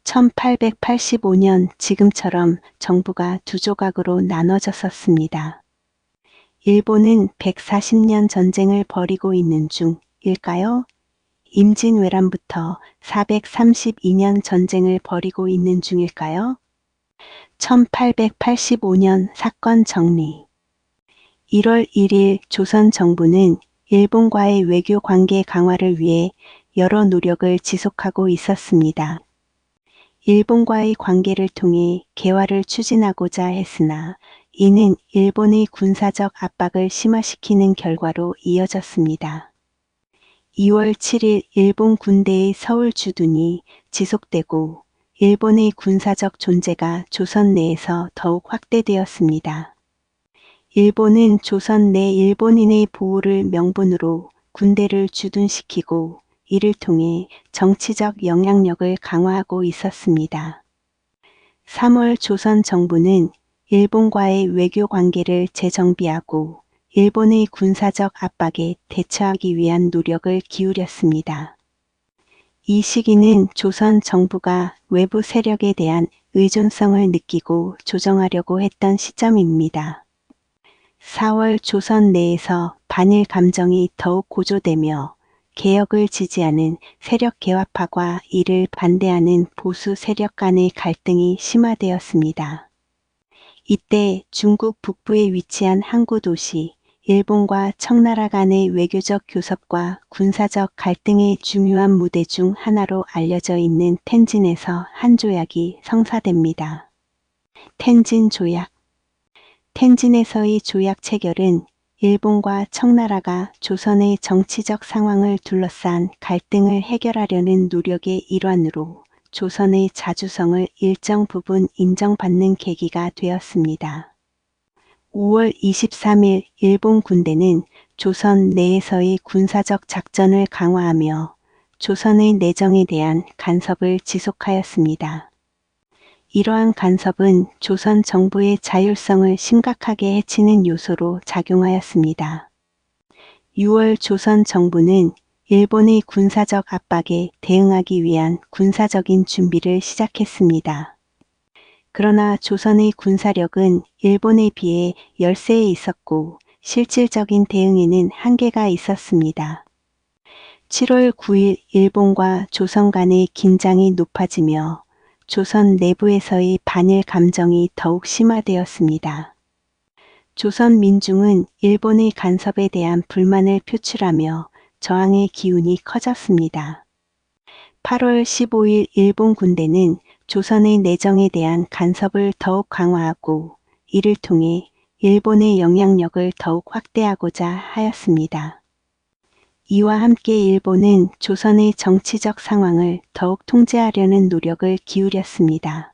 1885년 지금처럼 정부가 두 조각으로 나눠졌었습니다. 일본은 140년 전쟁을 벌이고 있는 중일까요? 임진왜란부터 432년 전쟁을 벌이고 있는 중일까요? 1885년 사건 정리. 1월 1일 조선 정부는 일본과의 외교 관계 강화를 위해 여러 노력을 지속하고 있었습니다. 일본과의 관계를 통해 개화를 추진하고자 했으나 이는 일본의 군사적 압박을 심화시키는 결과로 이어졌습니다. 2월 7일 일본 군대의 서울 주둔이 지속되고 일본의 군사적 존재가 조선 내에서 더욱 확대되었습니다. 일본은 조선 내 일본인의 보호를 명분으로 군대를 주둔시키고 이를 통해 정치적 영향력을 강화하고 있었습니다. 3월 조선 정부는 일본과의 외교 관계를 재정비하고 일본의 군사적 압박에 대처하기 위한 노력을 기울였습니다. 이 시기는 조선 정부가 외부 세력에 대한 의존성을 느끼고 조정하려고 했던 시점입니다. 4월 조선 내에서 반일 감정이 더욱 고조되며 개혁을 지지하는 세력 개화파과 이를 반대하는 보수 세력 간의 갈등이 심화되었습니다. 이때 중국 북부에 위치한 항구 도시, 일본과 청나라 간의 외교적 교섭과 군사적 갈등의 중요한 무대 중 하나로 알려져 있는 텐진에서 한 조약이 성사됩니다. 텐진 조약. 텐진에서의 조약 체결은 일본과 청나라가 조선의 정치적 상황을 둘러싼 갈등을 해결하려는 노력의 일환으로 조선의 자주성을 일정 부분 인정받는 계기가 되었습니다. 5월 23일 일본 군대는 조선 내에서의 군사적 작전을 강화하며 조선의 내정에 대한 간섭을 지속하였습니다. 이러한 간섭은 조선 정부의 자율성을 심각하게 해치는 요소로 작용하였습니다. 6월 조선 정부는 일본의 군사적 압박에 대응하기 위한 군사적인 준비를 시작했습니다. 그러나 조선의 군사력은 일본에 비해 열세에 있었고 실질적인 대응에는 한계가 있었습니다. 7월 9일 일본과 조선 간의 긴장이 높아지며 조선 내부에서의 반일 감정이 더욱 심화되었습니다. 조선 민중은 일본의 간섭에 대한 불만을 표출하며 저항의 기운이 커졌습니다. 8월 15일 일본 군대는 조선의 내정에 대한 간섭을 더욱 강화하고 이를 통해 일본의 영향력을 더욱 확대하고자 하였습니다. 이와 함께 일본은 조선의 정치적 상황을 더욱 통제하려는 노력을 기울였습니다.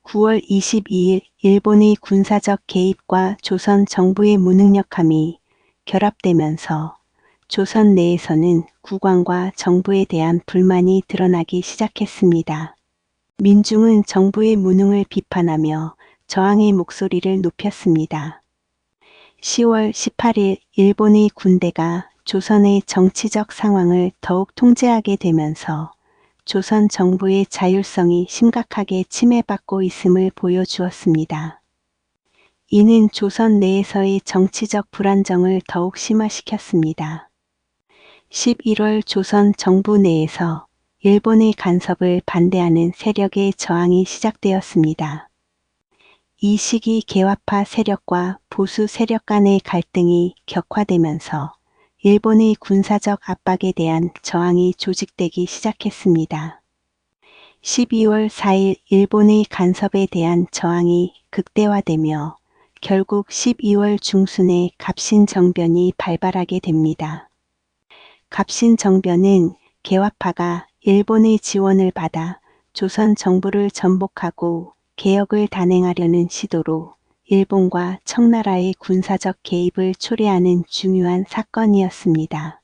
9월 22일 일본의 군사적 개입과 조선 정부의 무능력함이 결합되면서 조선 내에서는 국왕과 정부에 대한 불만이 드러나기 시작했습니다. 민중은 정부의 무능을 비판하며 저항의 목소리를 높였습니다. 10월 18일 일본의 군대가 조선의 정치적 상황을 더욱 통제하게 되면서 조선 정부의 자율성이 심각하게 침해받고 있음을 보여주었습니다. 이는 조선 내에서의 정치적 불안정을 더욱 심화시켰습니다. 11월 조선 정부 내에서 일본의 간섭을 반대하는 세력의 저항이 시작되었습니다. 이 시기 개화파 세력과 보수 세력 간의 갈등이 격화되면서 일본의 군사적 압박에 대한 저항이 조직되기 시작했습니다. 12월 4일 일본의 간섭에 대한 저항이 극대화되며 결국 12월 중순에 갑신정변이 발발하게 됩니다. 갑신정변은 개화파가 일본의 지원을 받아 조선 정부를 전복하고 개혁을 단행하려는 시도로 일본과 청나라의 군사적 개입을 초래하는 중요한 사건이었습니다.